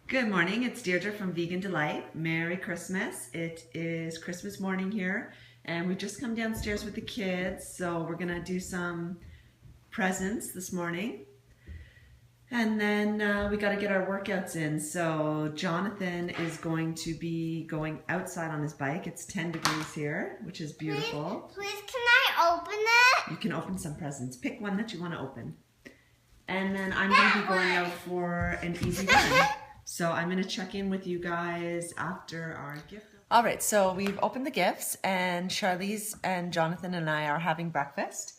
Good morning, it's Deirdre from Vegan Delight. Merry Christmas. It is Christmas morning here and we've just come downstairs with the kids, so we're gonna do some presents this morning. And then we gotta get our workouts in. So Jonathan is going to be going outside on his bike. It's 10 degrees here, which is beautiful. Please can I open it? You can open some presents. Pick one that you wanna open. And then I'm gonna be going out for an easy run. So I'm going to check in with you guys after our gift. All right, so we've opened the gifts and Charlize and Jonathan and I are having breakfast.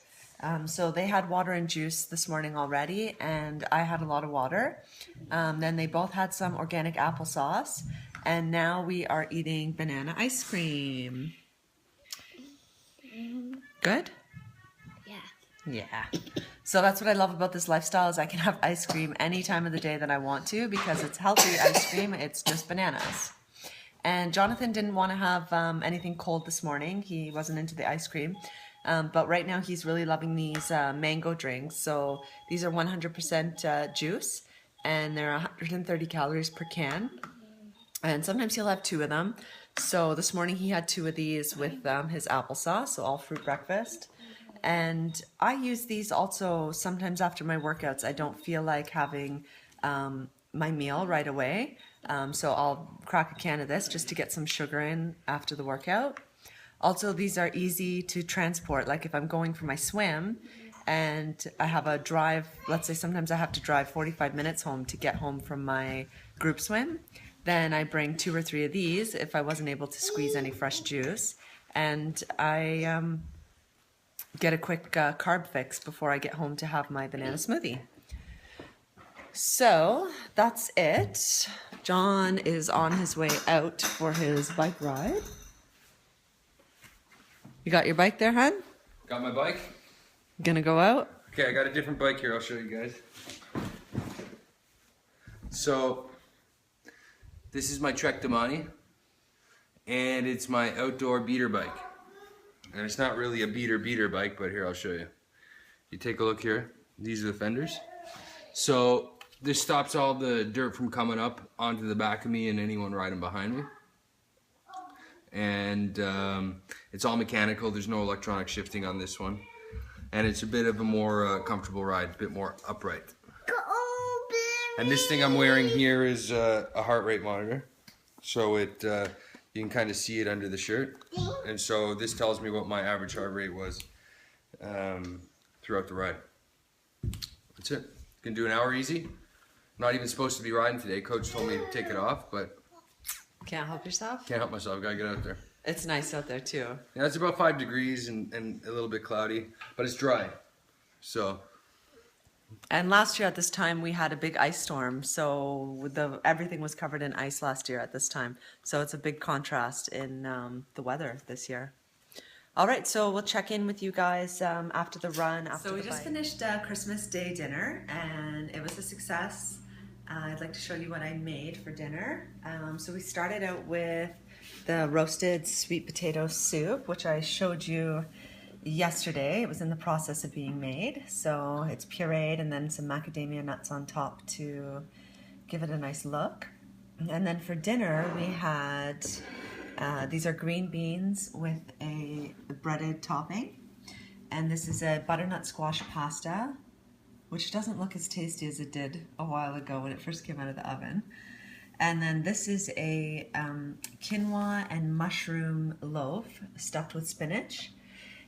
So they had water and juice this morning already and I had a lot of water. Then they both had some organic applesauce and now we are eating banana ice cream. Good? Yeah. So that's what I love about this lifestyle is I can have ice cream any time of the day that I want to because it's healthy ice cream. It's just bananas. And Jonathan didn't want to have anything cold this morning. He wasn't into the ice cream. But right now he's really loving these mango drinks. So these are 100% juice and they're 130 calories per can. And sometimes he'll have two of them. So this morning he had two of these with his applesauce, so all fruit breakfast. And I use these also sometimes after my workouts. I don't feel like having my meal right away. So I'll crack a can of this just to get some sugar in after the workout. Also, these are easy to transport. Like if I'm going for my swim and I have a drive, let's say sometimes I have to drive 45 minutes home to get home from my group swim. Then I bring 2 or 3 of these if I wasn't able to squeeze any fresh juice. And I get a quick carb fix before I get home to have my banana smoothie. So that's it. John is on his way out for his bike ride. You got your bike there, hon? Got my bike. Gonna go out? Okay, I got a different bike here. I'll show you guys. So this is my Trek Damani and it's my outdoor beater bike. And it's not really a beater bike, but here I'll show you. You take a look here. These are the fenders. So this stops all the dirt from coming up onto the back of me and anyone riding behind me. And it's all mechanical. There's no electronic shifting on this one. And it's a bit of a more comfortable ride, a bit more upright. And this thing I'm wearing here is a heart rate monitor. So it you can kind of see it under the shirt. And so this tells me what my average heart rate was throughout the ride. That's it. Can do an hour easy. Not even supposed to be riding today. Coach told me to take it off, but Can't help yourself? can't help myself. Gotta get out there. It's nice out there too. Yeah, it's about 5 degrees and a little bit cloudy, but it's dry. So And last year at this time we had a big ice storm, so everything was covered in ice last year at this time. So it's a big contrast in the weather this year. All right, so we'll check in with you guys after the run. So we just finished Christmas Day dinner and it was a success. I'd like to show you what I made for dinner. So we started out with the roasted sweet potato soup, which I showed you yesterday. It was in the process of being made. So it's pureed and then some macadamia nuts on top to give it a nice look. And then for dinner we had, these are green beans with a breaded topping. And this is a butternut squash pasta, which doesn't look as tasty as it did a while ago when it first came out of the oven. And then this is a quinoa and mushroom loaf stuffed with spinach.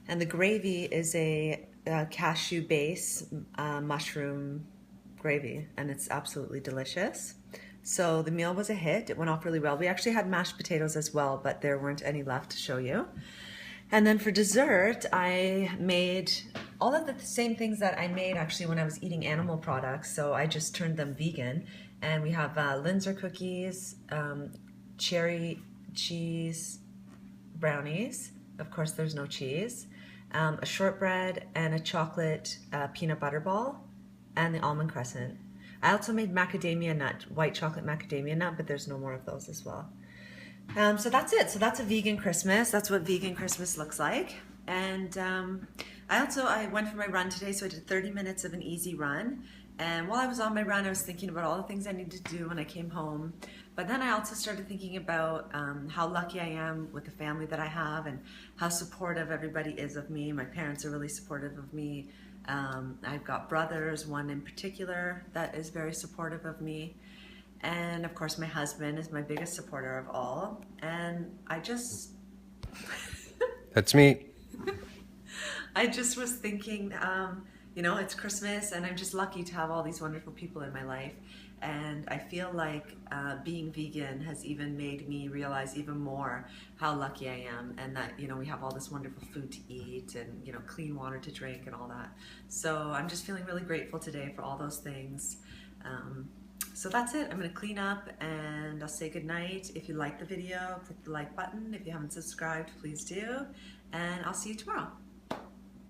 And the gravy is a cashew base mushroom gravy, and it's absolutely delicious. So the meal was a hit. It went off really well. We actually had mashed potatoes as well, but there weren't any left to show you. And then for dessert, I made all of the same things that I made actually when I was eating animal products. So I just turned them vegan. And we have Linzer cookies, cherry cheese brownies. Of course, there's no cheese. A shortbread and a chocolate peanut butter ball, and the almond crescent. I also made macadamia nut, white chocolate macadamia nut, but there's no more of those as well. So that's it. So that's a vegan Christmas. That's what vegan Christmas looks like. And I went for my run today, so I did 30 minutes of an easy run. And while I was on my run, I was thinking about all the things I needed to do when I came home. But then I also started thinking about how lucky I am with the family that I have and how supportive everybody is of me. My parents are really supportive of me. I've got brothers, one in particular that is very supportive of me. And of course, my husband is my biggest supporter of all. And I just That's me. I just was thinking, you know, it's Christmas and I'm just lucky to have all these wonderful people in my life. And I feel like being vegan has even made me realize even more how lucky I am, and that, you know, we have all this wonderful food to eat and, you know, clean water to drink and all that. So I'm just feeling really grateful today for all those things. So that's it. I'm going to clean up and I'll say goodnight. If you like the video, click the like button. If you haven't subscribed, please do. And I'll see you tomorrow.